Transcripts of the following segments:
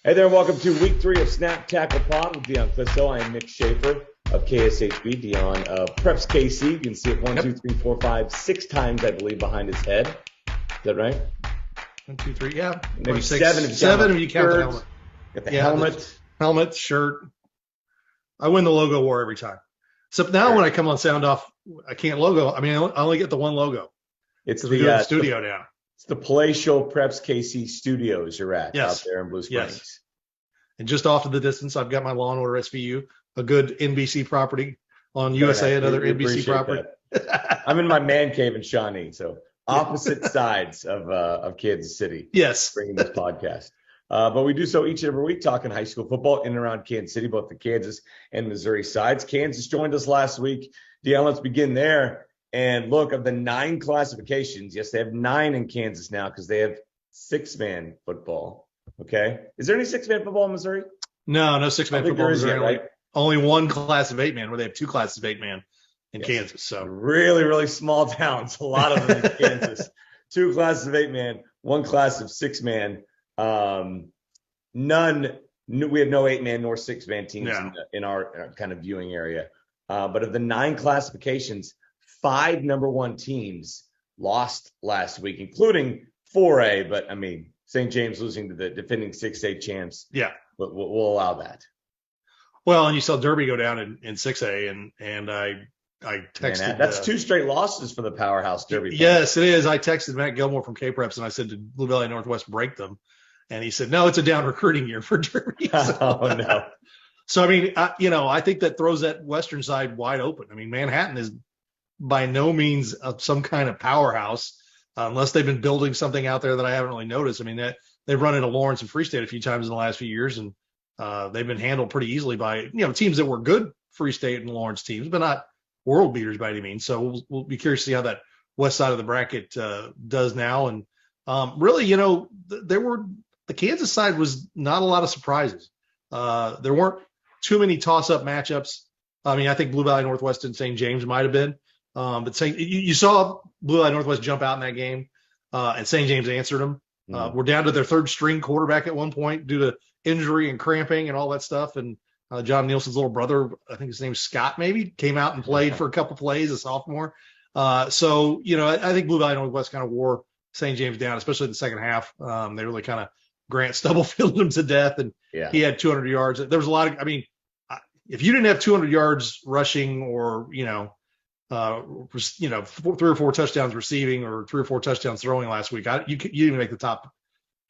Hey there, welcome to week 3 of Snap Tackle Pod with Dion Clisso. I am Mick Shaffer of KSHB, Dion of Preps KC. You can see it 1, 2, 3, 4, 5, 6 times, I believe, behind his head. Is that right? 1, 2, 3, yeah. Maybe six, 7 if you count the helmet. Got the helmet. Helmet, shirt. I win the logo war every time. Except now when I come on Sound Off, I can't logo. I mean, I only get the one logo. It's the studio now. It's the Palatial Preps KC studios you're at out there in Blue Springs. Yes. And just off to the distance, I've got my Law & Order SVU, a good NBC property on USA, another NBC property. I'm in my man cave in Shawnee, so opposite sides of Kansas City. Yes. Bringing this podcast. But we do so each and every week, talking high school football in and around Kansas City, both the Kansas and Missouri sides. Kansas joined us last week. Dion, let's begin there. And look, of the 9 classifications, yes, they have 9 in Kansas now because they have 6-man football. Okay. Is there any 6-man football in Missouri? No 6-man football in Missouri. Yet, right? Only one class of 8-man, where they have 2 classes of 8-man in Kansas. So really, really small towns. A lot of them in Kansas. 2 classes of 8-man, 1 class of 6-man. We have no 8-man nor 6-man teams in our kind of viewing area. But of the 9 classifications, 5 number 1 teams lost last week, including 4A. But I mean, St. James losing to the defending 6A champs. Yeah, but we'll allow that. Well, and you saw Derby go down in 6A, and I texted. Man, that's 2 straight losses for the powerhouse Derby. Yes, it is. I texted Matt Gilmore from K-Preps, and I said, did Blue Valley Northwest break them? And he said, no, it's a down recruiting year for Derby. Oh, no. So, I mean, I think that throws that Western side wide open. I mean, Manhattan is by no means some kind of powerhouse, unless they've been building something out there that I haven't really noticed. I mean, they've run into Lawrence and Free State a few times in the last few years, and they've been handled pretty easily by teams that were good Free State and Lawrence teams, but not world beaters by any means. So we'll be curious to see how that west side of the bracket does now. And really, the Kansas side was not a lot of surprises. There weren't too many toss-up matchups. I mean, I think Blue Valley Northwest and St. James might have been. But you saw Blue Valley Northwest jump out in that game, and St. James answered them. We're down to their 3rd string quarterback at one point due to injury and cramping and all that stuff. And John Nielsen's little brother, I think his name's Scott, maybe, came out and played for a couple plays, a sophomore. So I think Blue Valley Northwest kind of wore St. James down, especially in the second half. They really kind of Grant Stubblefielded him to death, and he had 200 yards. There was a lot of, I mean, if you didn't have 200 yards rushing or, 3 or 4 touchdowns receiving or 3 or 4 touchdowns throwing last week, you didn't even make the top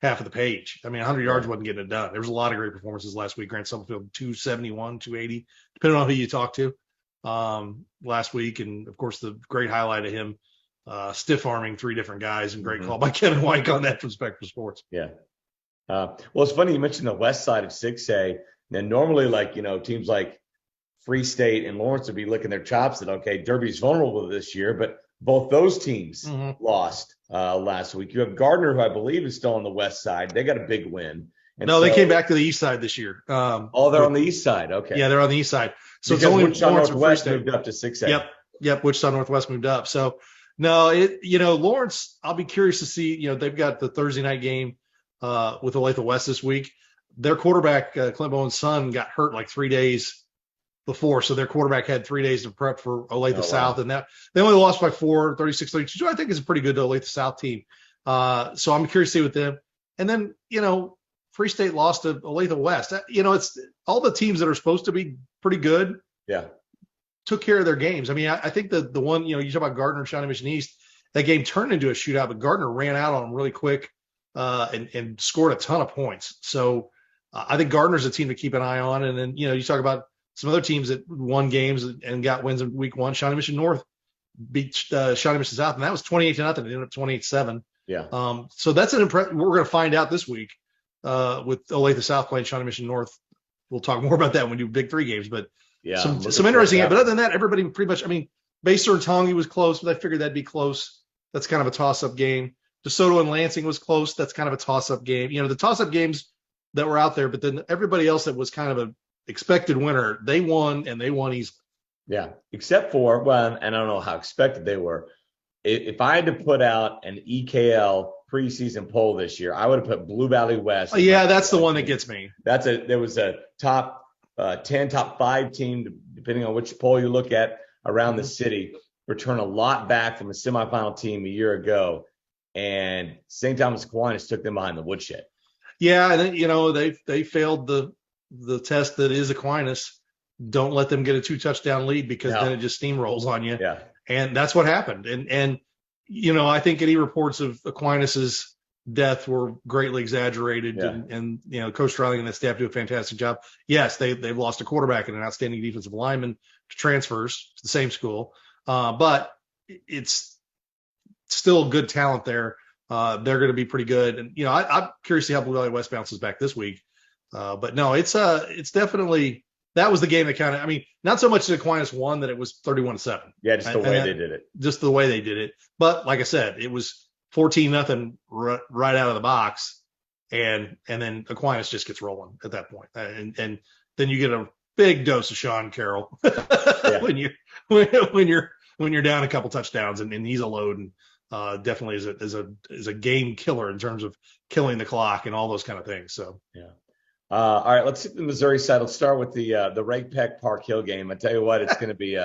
half of the page. I mean, 100 yards wasn't getting it done. There was a lot of great performances last week. Grant Stubblefield, 271, 280, depending on who you talk to last week. And, of course, the great highlight of him stiff-arming 3 different guys, and great call by Kevin White on that from Spectrum Sports. Yeah. Well, it's funny you mentioned the west side of 6A. And normally, teams like Free State and Lawrence would be licking their chops that, okay, Derby's vulnerable this year, but both those teams lost last week. You have Gardner, who I believe is still on the west side. They got a big win. And they came back to the east side this year. They're on the east side. Okay. Yeah, they're on the east side. So because it's only Wichita Northwest moved up to 6A. Yep. Wichita Northwest moved up. So, no, Lawrence, I'll be curious to see, they've got the Thursday night game with Olathe West this week. Their quarterback, Clint Bowen's son, got hurt like 3 days before, so their quarterback had 3 days to prep for Olathe South, and that they only lost by 4, 36-32. I think is a pretty good Olathe South team. So I'm curious to see with them. And then, Free State lost to Olathe West. It's all the teams that are supposed to be pretty good. Yeah, took care of their games. I mean, I think the one, you talk about Gardner and Shawnee Mission East, that game turned into a shootout, but Gardner ran out on them really quick and scored a ton of points. So I think Gardner's a team to keep an eye on. And then, you talk about some other teams that won games and got wins in week 1. Shawnee Mission North beat Shawnee Mission South, and that was 28-0. It ended up 28-7. Yeah. So that's an impressive. We're going to find out this week with Olathe South playing Shawnee Mission North. We'll talk more about that when we do Big 3 games. But some interesting. But other than that, everybody pretty much. I mean, Baser and Tongi was close, but I figured that'd be close. That's kind of a toss-up game. DeSoto and Lansing was close. That's kind of a toss-up game. The toss-up games that were out there, but then everybody else that was kind of a expected winner, they won, and they won easily. Yeah, except for, and I don't know how expected they were. If I had to put out an EKL preseason poll this year, I would have put Blue Valley West. Oh, yeah, that's the one that gets me. There was a top 10, top 5 team, depending on which poll you look at around the city, return a lot back from a semifinal team a year ago. And St. Thomas Aquinas took them behind the woodshed. Yeah, and they failed the test that is Aquinas. Don't let them get a 2-touchdown lead because then it just steamrolls on you. Yeah. And that's what happened. And I think any reports of Aquinas's death were greatly exaggerated. Yeah. And Coach Strilling and the staff do a fantastic job. Yes, they've lost a quarterback and an outstanding defensive lineman to transfers to the same school. But it's still good talent there. They're going to be pretty good. And, I'm curious to see how Blue Valley West bounces back this week. But no, it's definitely, that was the game that kind of, not so much that Aquinas won that it was 31-7. Yeah, just the way they did it. Just the way they did it. But like I said, it was 14-0 right out of the box. And then Aquinas just gets rolling at that point. And then you get a big dose of Sean Carroll when you're down a couple touchdowns and he's a load and definitely is a game killer in terms of killing the clock and all those kind of things. So yeah. All right, let's hit the Missouri side. Let's start with the Ray Peck Park Hill game. I tell you what, it's going to be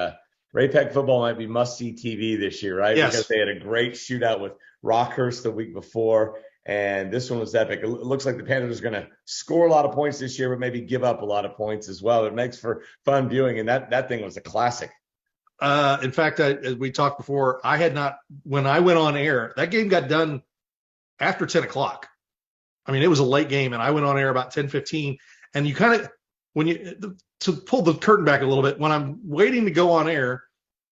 Ray Peck football might be must-see TV this year, right? Yes. Because they had a great shootout with Rockhurst the week before, and this one was epic. It looks like the Panthers are going to score a lot of points this year, but maybe give up a lot of points as well. It makes for fun viewing, and that thing was a classic. In fact, as we talked before, when I went on air, that game got done after 10 o'clock. It was a late game, and I went on air about 10:15. And you kind of, to pull the curtain back a little bit, when I'm waiting to go on air,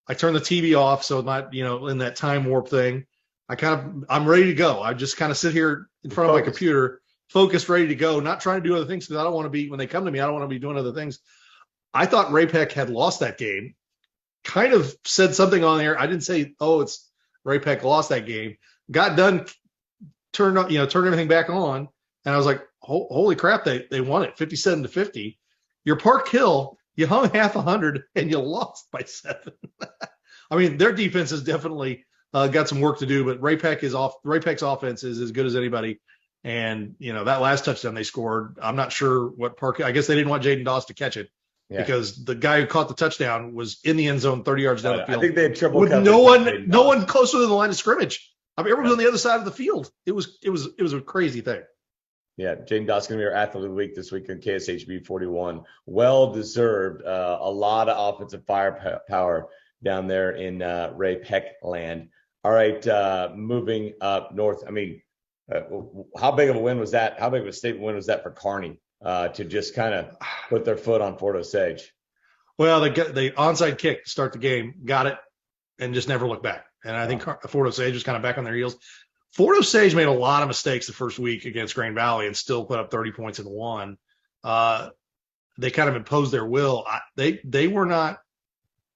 I turn the TV off. So in that time warp thing, I'm ready to go. I just kind of sit here in front of my computer, focused, ready to go, not trying to do other things because I don't want to be, when they come to me, I don't want to be doing other things. I thought Ray Peck had lost that game. Kind of said something on there. I didn't say, it's Ray Peck lost that game. Got done, turned everything back on, and I was like, holy crap, they won it 57-50. Your Park Hill, you hung half 100 and you lost by 7. Their defense has definitely got some work to do, but Ray Peck's offense is as good as anybody. And that last touchdown they scored, I'm not sure what Park. I guess they didn't want Jaden Doss to catch it. Yeah. Because the guy who caught the touchdown was in the end zone 30 yards down the field. I think they had triple with no one closer to the line of scrimmage. Everyone was on the other side of the field. It was a crazy thing. Yeah, Jaden Doss going to be our athlete of the week this week in KSHB 41. Well deserved. A lot of offensive firepower down there in Ray Peck land. All right, moving up north. How big of a win was that? How big of a statement win was that for Kearney? To just kind of put their foot on Fort Osage. Well, they got the onside kick to start the game, got it, and just never looked back. And I think Fort Osage was kind of back on their heels. Fort Osage made a lot of mistakes the first week against Grand Valley and still put up 30 points and won. They kind of imposed their will. They were not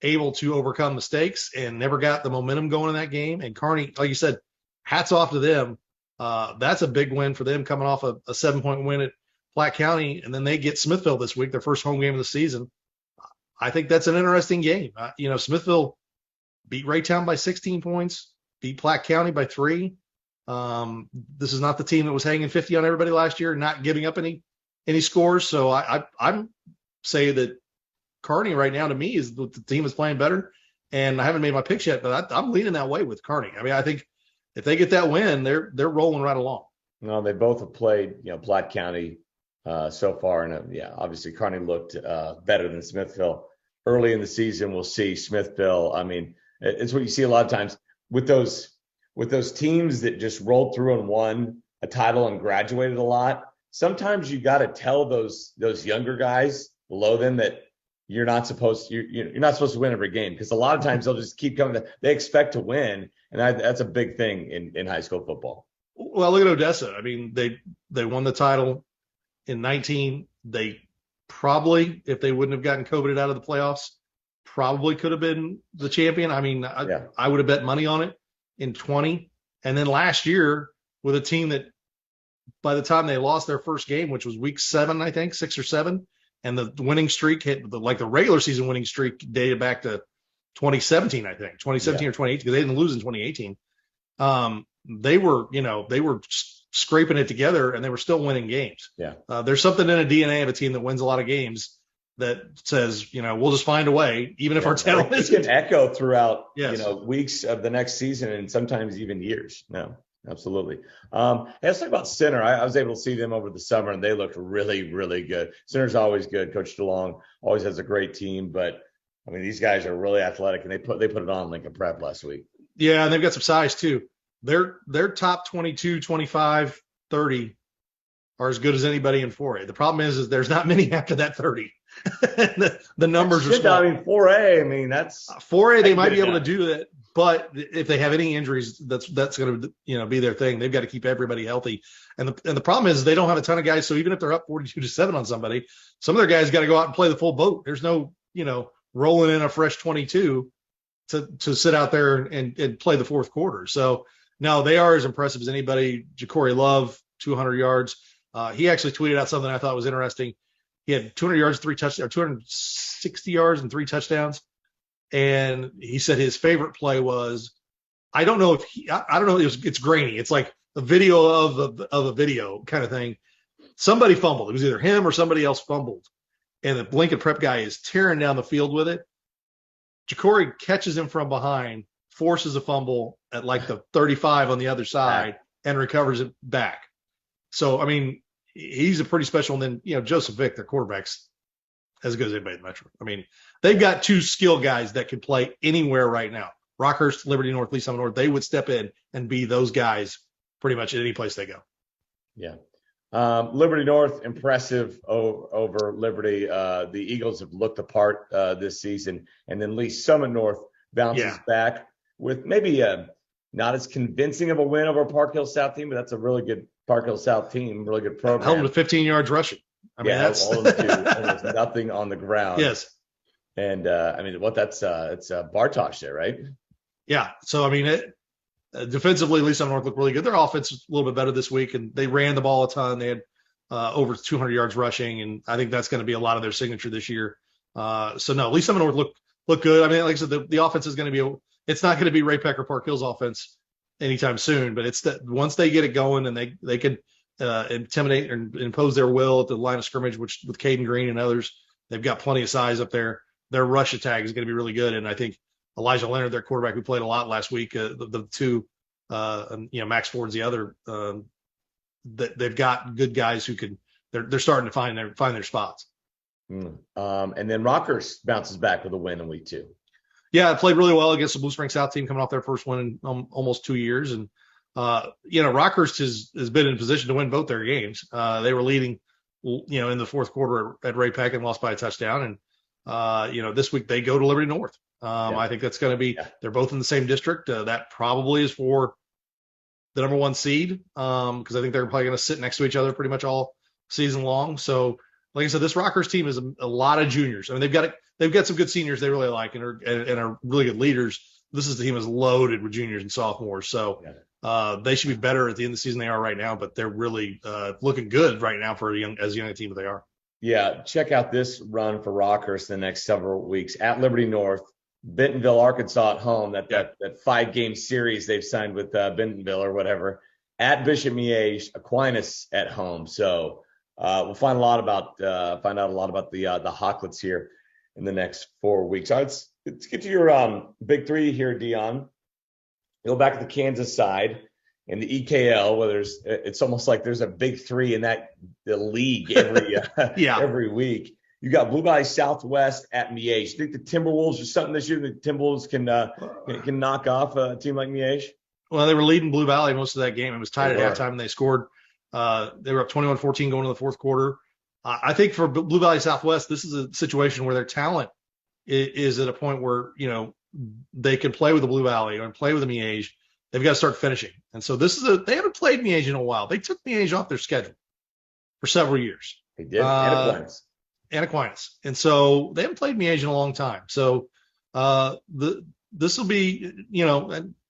able to overcome mistakes and never got the momentum going in that game. And Kearney, like you said, hats off to them. That's a big win for them coming off a 7-point win at Platte County, and then they get Smithville this week, their first home game of the season. I think that's an interesting game. Smithville beat Raytown by 16 points, beat Platte County by 3. This is not the team that was hanging 50 on everybody last year, not giving up any scores. So I'm saying that Kearney right now to me is the team is playing better, and I haven't made my picks yet, but I'm leaning that way with Kearney. I think if they get that win, they're rolling right along. No, they both have played, Platte County so far, and obviously Kearney looked better than Smithville early in the season. We'll see Smithville. It's what you see a lot of times with those teams that just rolled through and won a title and graduated a lot. Sometimes you got to tell those younger guys below them that you're not supposed to win every game, because a lot of times they'll just keep coming. They expect to win, and that's a big thing in high school football. Well, look at Odessa. They won the title in 19. They probably, if they wouldn't have gotten COVID out of the playoffs, probably could have been the champion. I would have bet money on it in 20. And then last year with a team that by the time they lost their first game, which was week 7, I think 6 or 7, and the winning streak hit the regular season winning streak dated back to 2017, I think 2017 or 2018, because they didn't lose in 2018. They were scraping it together and they were still winning games. Yeah. There's something in a DNA of a team that wins a lot of games that says, we'll just find a way, even if our talent it isn't. can echo throughout, Yes. weeks of the next season and sometimes even years. No, absolutely. Hey, let's talk about center. I was able to see them over the summer and they looked really, really good. Center's always good. Coach DeLong always has a great team, but I mean, these guys are really athletic and they put it on Lincoln Prep last week. Yeah, and they've got some size too. Their top 22, 25, 30 are as good as anybody in 4A. The problem is there's not many after that 30. the numbers are small. I mean, 4A, I mean, that's 4A, they might be able to do that, but if they have any injuries, that's going to be their thing. They've got to keep everybody healthy. And the problem is they don't have a ton of guys, so even if they're up 42-7 on somebody, some of their guys got to go out and play the full boat. There's no, rolling in a fresh 22 to sit out there and play the fourth quarter. So no, they are as impressive as anybody. Ja'Cory Love, 200 yards. He actually tweeted out something I thought was interesting. He had 200 yards, 3 touchdowns, or 260 yards and 3 touchdowns. And he said his favorite play was, I don't know, it's grainy. It's like a video of a video kind of thing. Somebody fumbled. It was either him or somebody else fumbled. And the Lincoln Prep guy is tearing down the field with it. Ja'Cory catches him from behind, forces a fumble at like the 35 on the other side, and recovers it back. So, I mean, he's a pretty special. And then, Joseph Vick, their quarterback's as good as anybody in the Metro. I mean, they've got 2 skill guys that can play anywhere right now. Rockhurst, Liberty North, Lee Summit North, they would step in and be those guys pretty much at any place they go. Yeah. Liberty North, impressive over Liberty. The Eagles have looked apart this season. And then Lee Summit North bounces back with maybe not as convincing of a win over Park Hill South team, but that's a really good Park Hill South team, really good program. Held with 15 yards rushing. I mean, that's all of them do. Almost nothing on the ground. Yes. And it's Bartosh there, right? Yeah. So, I mean, defensively, Lee Summit North looked really good. Their offense is a little bit better this week, and they ran the ball a ton. They had over 200 yards rushing, and I think that's going to be a lot of their signature this year. So, no, Lee Summit North look good. I mean, like I said, the offense is going to be it's not going to be Ray Peck or Park Hill's offense anytime soon, but it's that once they get it going and they can intimidate and impose their will at the line of scrimmage, which with Caden Green and others, they've got plenty of size up there. Their rush attack is going to be really good, and I think Elijah Leonard, their quarterback, who played a lot last week, the 2, Max Ford's the other. They've got good guys who can. They're starting to find their spots. And then Rockhurst bounces back with a win in week 2. Yeah, it played really well against the Blue Spring South team, coming off their first win in almost 2 years. And Rockhurst has been in position to win both their games. They were leading, in the fourth quarter at Ray Peck and lost by a touchdown. And this week they go to Liberty North. I think that's going to be. They're both in the same district. That probably is for the number 1 seed because I think they're probably going to sit next to each other pretty much all season long. So, like I said, this Rockhurst team is a lot of juniors. I mean, they've got some good seniors they really like and are really good leaders. This is the team is loaded with juniors and sophomores. So they should be better at the end of the season than they are right now. But they're really looking good right now for as young a team as they are. Yeah, check out this run for Rockhurst the next several weeks at Liberty North. Bentonville, Arkansas at home, that 5-game series they've signed with Bentonville or whatever, at Bishop Miege, Aquinas at home. So we'll find out a lot about the Hawklets here in the next 4 weeks. All right, let's get to your big 3 here, Dion. Go back to the Kansas side in the EKL, where it's almost like there's a big 3 in the league every week. You got Blue Valley Southwest at Miege. You think the Timberwolves are something this year? The Timberwolves can knock off a team like Miege? Well, they were leading Blue Valley most of that game. It was tied at halftime, and they scored. They were up 21-14 going to the fourth quarter. I think for Blue Valley Southwest, this is a situation where their talent is at a point where they can play with the Blue Valley and play with the Miege. They've got to start finishing, and so they haven't played Miege in a while. They took Miege off their schedule for several years. They did. And Aquinas. And so they haven't played Miege in a long time. So this will be,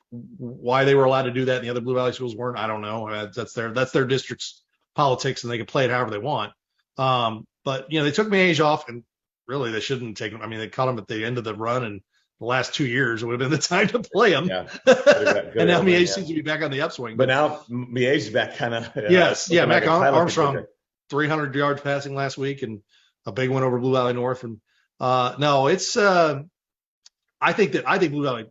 why they were allowed to do that and the other Blue Valley schools weren't, I don't know. That's their district's politics and they can play it however they want. But they took Miege off and really they shouldn't take them. I mean, they caught them at the end of the run and the last 2 years, it would have been the time to play him. Yeah. And now Miege seems to be back on the upswing. But now Miege's back kind of. Yes. Yeah. Like Mac Armstrong, 300 yards passing last week and a big one over Blue Valley North. And no, it's I think Blue Valley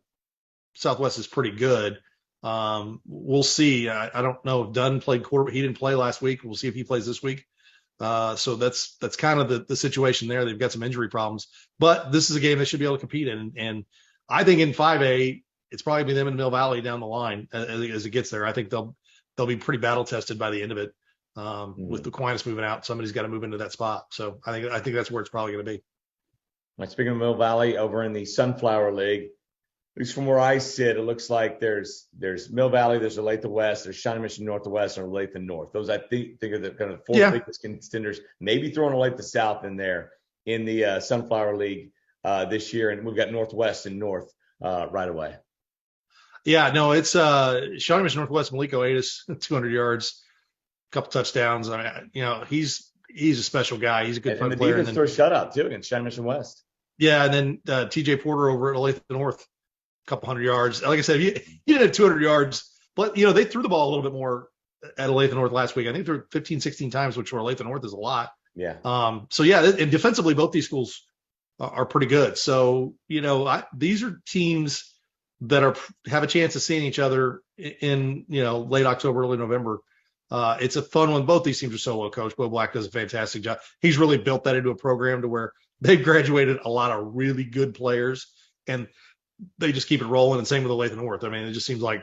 Southwest is pretty good. We'll see. I don't know if Dunn played quarterback. He didn't play last week. We'll see if he plays this week. So that's kind of the situation there. They've got some injury problems, but this is a game they should be able to compete in. And I think in 5A, it's probably be them and Mill Valley down the line as it gets there. I think they'll be pretty battle tested by the end of it. With the Aquinas moving out, somebody's got to move into that spot. So I think that's where it's probably going to be. Right, speaking of Mill Valley, over in the Sunflower League, at least from where I sit, it looks like there's Mill Valley, there's Olathe West, there's Shawnee Mission Northwest, and Olathe North. Those I think are the kind of four biggest contenders. Maybe throwing Olathe South in there in the Sunflower League this year, and we've got Northwest and North right away. Yeah, no, it's Shawnee Mission Northwest. Maliko Adas, 200 yards, a couple touchdowns. I mean, he's a special guy. He's a good fun player. And the defense threw a shutout too against Shawnee Mission West. Yeah, and then TJ Porter over at Olathe North, a couple hundred yards. Like I said, he didn't have 200 yards, but they threw the ball a little bit more at Olathe North last week. I think they threw 15, 16 times, which for Olathe North is a lot. Yeah. So yeah, and defensively, both these schools are pretty good. So these are teams that have a chance of seeing each other in late October, early November. It's a fun one. Both these teams are solo coached. Bo Black does a fantastic job. He's really built that into a program to where they've graduated a lot of really good players, and they just keep it rolling. And same with Olathe North. I mean, it just seems like,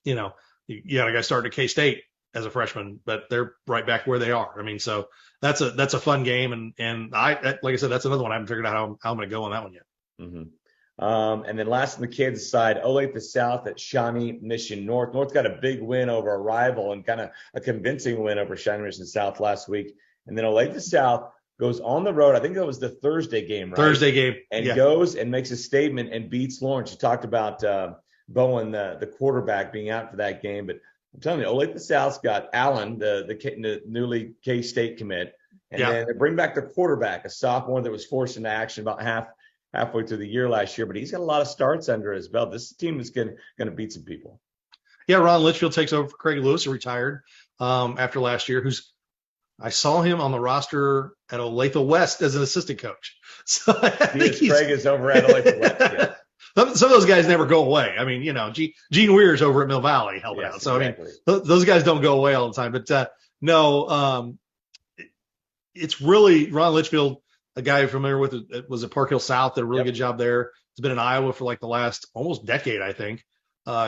you got a guy starting at K-State as a freshman, but they're right back where they are. I mean, so that's a fun game. And like I said, that's another one I haven't figured out how I'm going to go on that one yet. Mm-hmm. And then last on the Kansas side, Olathe South at Shawnee Mission North. North got a big win over a rival and kind of a convincing win over Shawnee Mission South last week. And then Olathe South goes on the road. I think that was the Thursday game, right? Thursday game. And goes and makes a statement and beats Lawrence. You talked about Bowen, the quarterback, being out for that game. But I'm telling you, Olathe South's got Allen, the newly K-State commit. And then they bring back the quarterback, a sophomore that was forced into action about halfway through the year last year, but he's got a lot of starts under his belt. This team is going to beat some people. Yeah, Ron Litchfield takes over for Craig Lewis, who retired after last year, I saw him on the roster at Olathe West as an assistant coach. So Craig is over at Olathe West. Yeah. Some of those guys never go away. I mean, Gene Weir's over at Mill Valley helping out. So, exactly. I mean, those guys don't go away all the time. But no, it's really Ron Litchfield, a guy you're familiar with, was at Park Hill South, did a really good job there. He's been in Iowa for like the last almost decade, I think.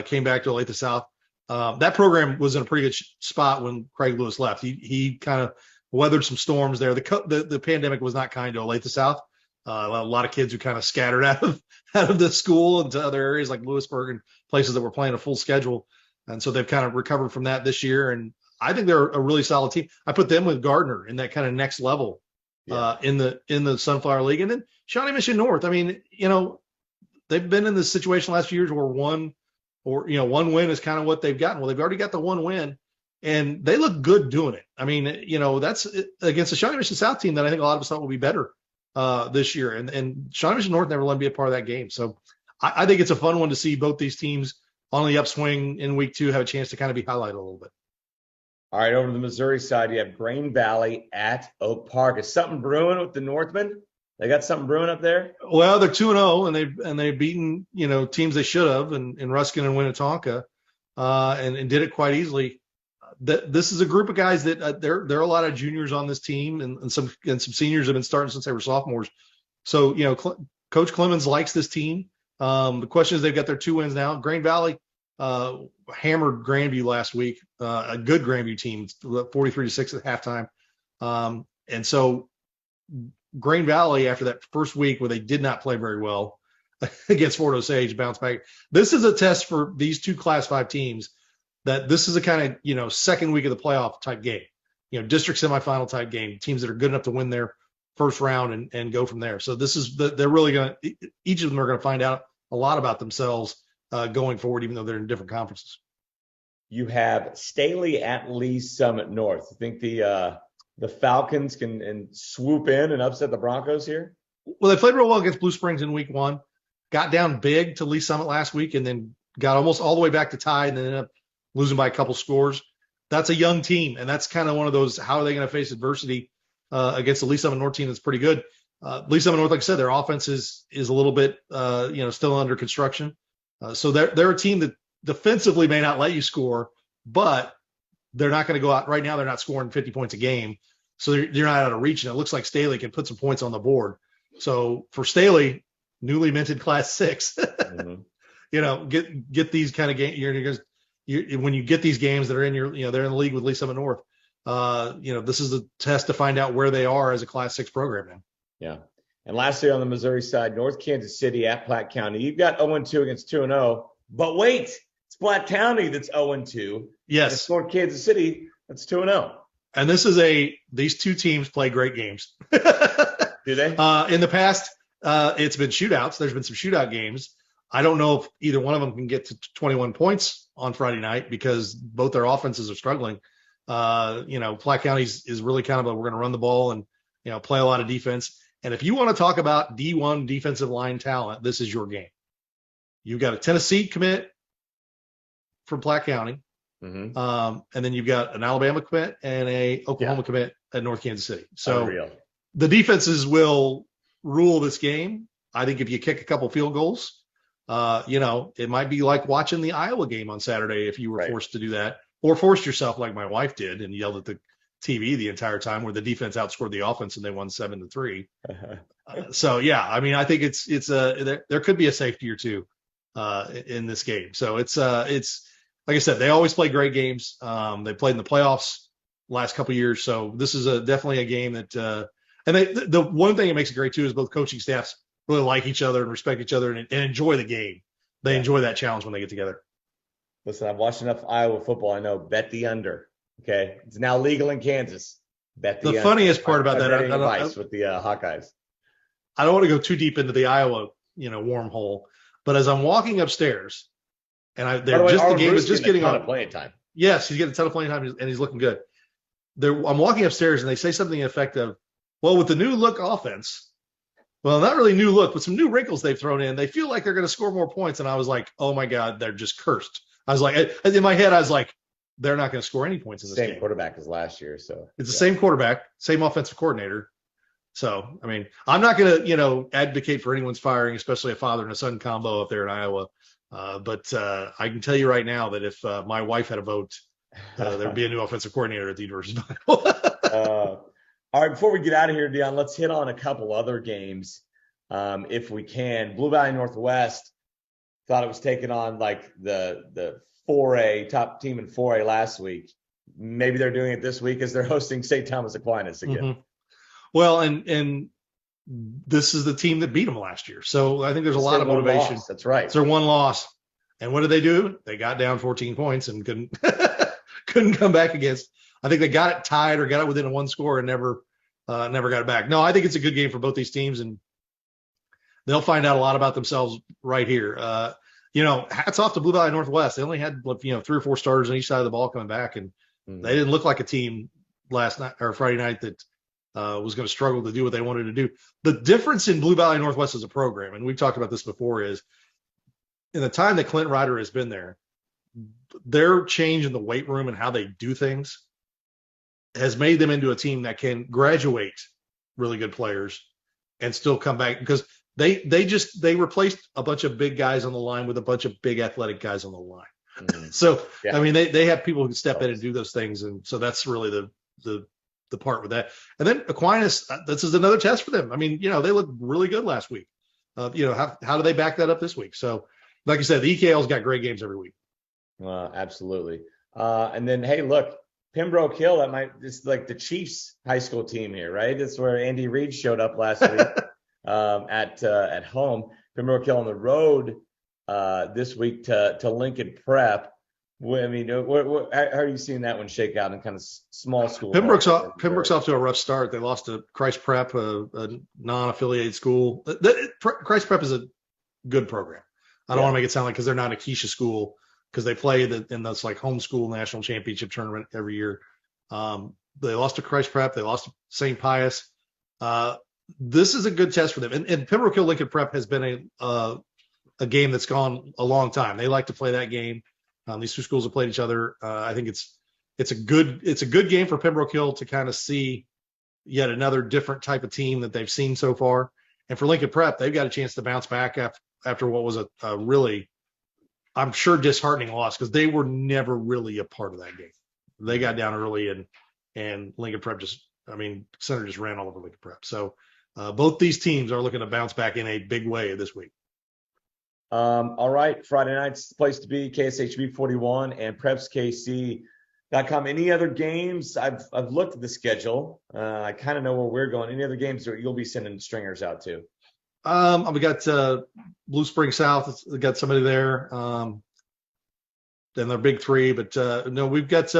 Came back to Olathe South. That program was in a pretty good spot when Craig Lewis left. He kind of weathered some storms there. The pandemic was not kind to Olathe South. A lot of kids who kind of scattered out of the school into other areas like Lewisburg and places that were playing a full schedule. And so they've kind of recovered from that this year. And I think they're a really solid team. I put them with Gardner in that kind of next level in the Sunflower League. And then Shawnee Mission North. I mean, they've been in this situation the last few years where one win is kind of what they've gotten. Well, they've already got the one win, and they look good doing it. I mean, that's against the Shawnee Mission South team that I think a lot of us thought would be better this year. And Shawnee Mission North never let them be a part of that game. So I think it's a fun one to see both these teams on the upswing in week 2 have a chance to kind of be highlighted a little bit. All right, over to the Missouri side, you have Grain Valley at Oak Park. Is something brewing with the Northmen? They got something brewing up there? Well, they're 2-0, and they've beaten teams they should have in Ruskin and Winnetonka, and did it quite easily. This is a group of guys that there are a lot of juniors on this team, and some seniors have been starting since they were sophomores. So Coach Clemens likes this team. The question is, they've got their 2 wins now. Grain Valley hammered Grandview last week, a good Grandview team, 43-6 at halftime, and so Grain Valley, after that first week where they did not play very well against Fort Osage, bounced back. This is a test for these 2 Class 5 teams, that this is a kind of, second week of the playoff type game, district semifinal type game, teams that are good enough to win their first round and go from there. So this is they're really going to, each of them are going to find out a lot about themselves going forward, even though they're in different conferences. You have Staley at Lee Summit North. You think the Falcons can swoop in and upset the Broncos here? Well, they played real well against Blue Springs in week 1. got down big to Lee Summit last week and then got almost all the way back to tie and then ended up losing by a couple scores. That's a young team, and that's kind of one of those, how are they going to face adversity against the Lee Summit North team that's pretty good. Lee Summit North, like I said, their offense is a little bit still under construction. So they're a team that defensively may not let you score, but they're not going to go out right now. They're not scoring 50 points a game, so you're not out of reach. And it looks like Staley can put some points on the board. So for Staley, newly minted Class 6, get these kind of games. When you get these games that are in they're in the league with Lee Summit North. This is a test to find out where they are as a Class 6 program now. Yeah. And lastly, on the Missouri side, North Kansas City at Platte County. You've got 0-2 against 2-0, but wait, it's Platte County that's 0-2. Yes. It's North Kansas City that's 2-0. And these two teams play great games. Do they? In the past, it's been shootouts. There's been some shootout games. I don't know if either one of them can get to 21 points on Friday night because both their offenses are struggling. Platte County is really kind of we're going to run the ball and, play a lot of defense. And if you want to talk about D1 defensive line talent, this is your game. You've got a Tennessee commit from Platte County. Mm-hmm. And then you've got an Alabama commit and a Oklahoma commit at North Kansas City. So Unreal. The defenses will rule this game. I think if you kick a couple field goals, it might be like watching the Iowa game on Saturday if you were forced to do that, or forced yourself like my wife did and yelled at the TV the entire time, where the defense outscored the offense and they won 7-3. I think it's there could be a safety or two in this game. So it's like I said, they always play great games. They played in the playoffs last couple of years, so this is definitely a game that. And the one thing that makes it great too is both coaching staffs really like each other and respect each other and enjoy the game. They enjoy that challenge when they get together. Listen, I've watched enough Iowa football. I know, bet the under. Okay, it's now legal in Kansas. Bet the under. Funniest part about that, advice with the Hawkeyes. I don't want to go too deep into the Iowa, wormhole, but as I'm walking upstairs, and the game is just getting on playing time. Yes, he's getting a ton of playing time, and he's looking good. I'm walking upstairs, and they say something effective. Well, with the new look offense, well, not really new look, but some new wrinkles they've thrown in, they feel like they're going to score more points. And I was like, oh my God, they're just cursed. I was like, in my head, I was like, they're not going to score any points in this game. Same quarterback as last year. So it's the same quarterback, same offensive coordinator. So, I mean, I'm not going to, advocate for anyone's firing, especially a father and a son combo up there in Iowa. But I can tell you right now that if my wife had a vote, there'd be a new offensive coordinator at the University of Iowa. All right, before we get out of here, Dion, let's hit on a couple other games if we can. Blue Valley Northwest thought it was taking on like the 4A, top team in 4A last week. Maybe they're doing it this week as they're hosting St. Thomas Aquinas again. Mm-hmm. Well, and this is the team that beat them last year. So I think there's a lot of motivation. That's right. It's their one loss. And what did they do? They got down 14 points and couldn't come back against. I think they got it tied or got it within a one score and never got it back. No, I think it's a good game for both these teams, and they'll find out a lot about themselves right here. Hats off to Blue Valley Northwest. They only had 3 or 4 starters on each side of the ball coming back, and they didn't look like a team last night or Friday night that was going to struggle to do what they wanted to do. The difference in Blue Valley Northwest as a program, and we've talked about this before, is in the time that Clint Ryder has been there, their change in the weight room and how they do things has made them into a team that can graduate really good players and still come back, because they replaced a bunch of big guys on the line with a bunch of big athletic guys on the line. Mm-hmm. So, yeah. I mean, they have people who can step in and do those things. And so that's really the part with that. And then Aquinas, this is another test for them. I mean, they looked really good last week. How do they back that up this week? So like I said, the EKL's got great games every week. Absolutely. And then, hey, look, Pembroke Hill, it's like the Chiefs high school team here, right? That's where Andy Reid showed up last week at home. Pembroke Hill on the road this week to Lincoln Prep. I mean, how are you seeing that one shake out in kind of small school? Pembroke's off to a rough start. They lost to Christ Prep, a non-affiliated school. Christ Prep is a good program. I don't want to make it sound like because they're not a Keisha school, because they play in this like homeschool national championship tournament every year. They lost to Christ Prep. They lost to St. Pius. This is a good test for them. And Pembroke Hill Lincoln Prep has been a game that's gone a long time. They like to play that game. These two schools have played each other. I think it's a good game for Pembroke Hill to kind of see yet another different type of team that they've seen so far. And for Lincoln Prep, they've got a chance to bounce back after what was a really, I'm sure, disheartening loss, because they were never really a part of that game. They got down early, and Lincoln Prep Center just ran all over Lincoln Prep. So both these teams are looking to bounce back in a big way this week. All right, Friday night's the place to be. KSHB 41 and PrepsKC.com. Any other games? I've looked at the schedule. I kind of know where we're going. Any other games that you'll be sending stringers out to? We got Blue Spring South. We got somebody there. Then their big three, but no, we've got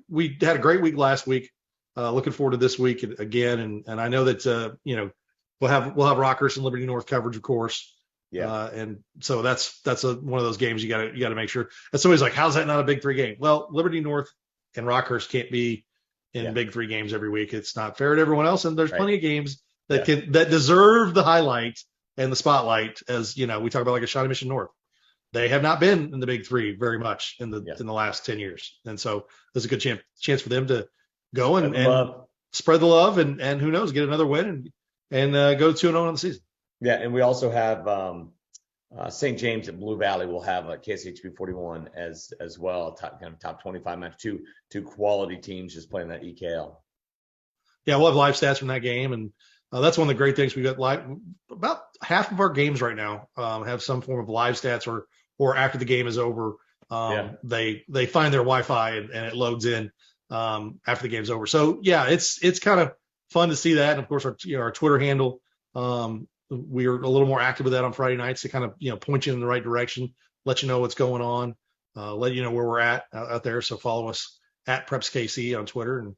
we had a great week last week. Looking forward to this week again, and I know that we'll have Rockhurst and Liberty North coverage, of course. Yeah. And so that's one of those games you got to make sure. And somebody's like, how's that not a big three game? Well, Liberty North and Rockhurst can't be in big three games every week. It's not fair to everyone else, and there's plenty of games that deserve the highlight and the spotlight. As we talk about, like a Shawnee Mission North. They have not been in the big three very much in the last 10 years. And so there's a good chance for them to go and spread the love and who knows, get another win and go 2-0 on the season. Yeah. And we also have St. James at Blue Valley will have KSHB 41 as well. Top 25 match, two quality teams just playing that EKL. Yeah. We'll have live stats from that game. And that's one of the great things. We got live. About half of our games right now have some form of live stats or after the game is over, they find their Wi-Fi and it loads in after the game's over. So it's kind of fun to see that. And of course, our Twitter handle, we're a little more active with that on Friday nights to kind of point you in the right direction, let you know what's going on, let you know where we're at out there. So follow us at PrepsKC on Twitter. And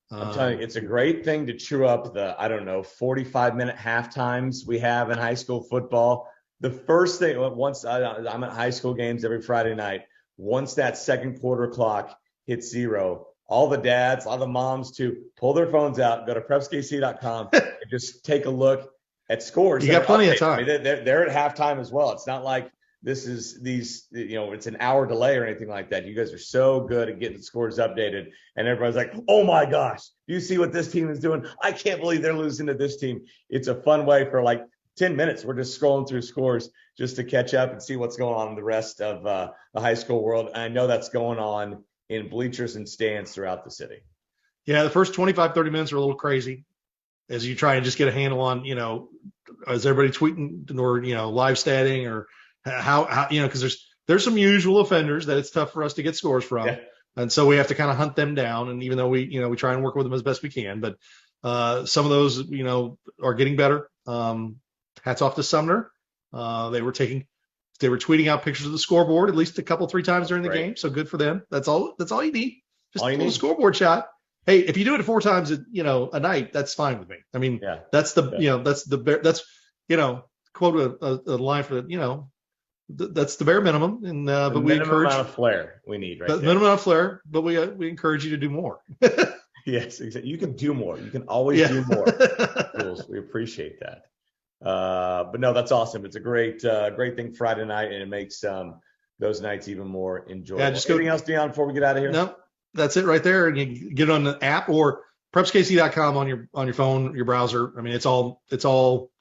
I'm telling you, it's a great thing to chew up the 45-minute half times we have in high school football. The first thing, once I'm at high school games every Friday night, once that second quarter clock hits 0, all the dads, all the moms to pull their phones out, go to PrepsKC.com and just take a look at scores. You got plenty of time. They're at halftime as well. It's not like this is it's an hour delay or anything like that. You guys are so good at getting scores updated, and everybody's like, oh my gosh, do you see what this team is doing? I can't believe they're losing to this team. It's a fun way for 10 minutes. We're just scrolling through scores just to catch up and see what's going on in the rest of the high school world. And I know that's going on in bleachers and stands throughout the city. Yeah, the first 25, 30 minutes are a little crazy as you try and just get a handle on, is everybody tweeting or, live statting or how because there's some usual offenders that it's tough for us to get scores from. Yeah. And so we have to kind of hunt them down. And even though we try and work with them as best we can, but some of those, are getting better. Hats off to Sumner. They were tweeting out pictures of the scoreboard at least 2-3 times during the game. So good for them. That's all you need. Just a little scoreboard shot. Hey, if you do it 4 times, a night, that's fine with me. I mean, that's quote a line for that's the bare minimum. And but we encourage amount of flair we need, right? The minimum amount of flair, but we encourage you to do more. Yes, exactly. You can do more. You can always do more. We appreciate that. But no, that's awesome. It's a great thing Friday night, and it makes those nights even more enjoyable. Yeah, just anything else, Dion, before we get out of here? No, that's it right there. And you get it on the app or PrepsKC.com on your phone, your browser. I mean, it's all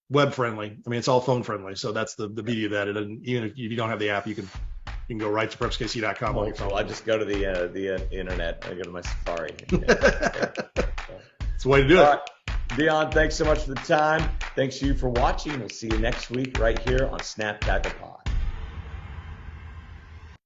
web friendly. I mean, it's all phone friendly. So that's the beauty of that. And even if you don't have the app, you can go right to PrepsKC.com on your phone. I just go to the internet. I go to my Safari. It's the way to do it. Right. Dion, thanks so much for the time. Thanks to you for watching. We'll see you next week right here on Snap Tackle Pod.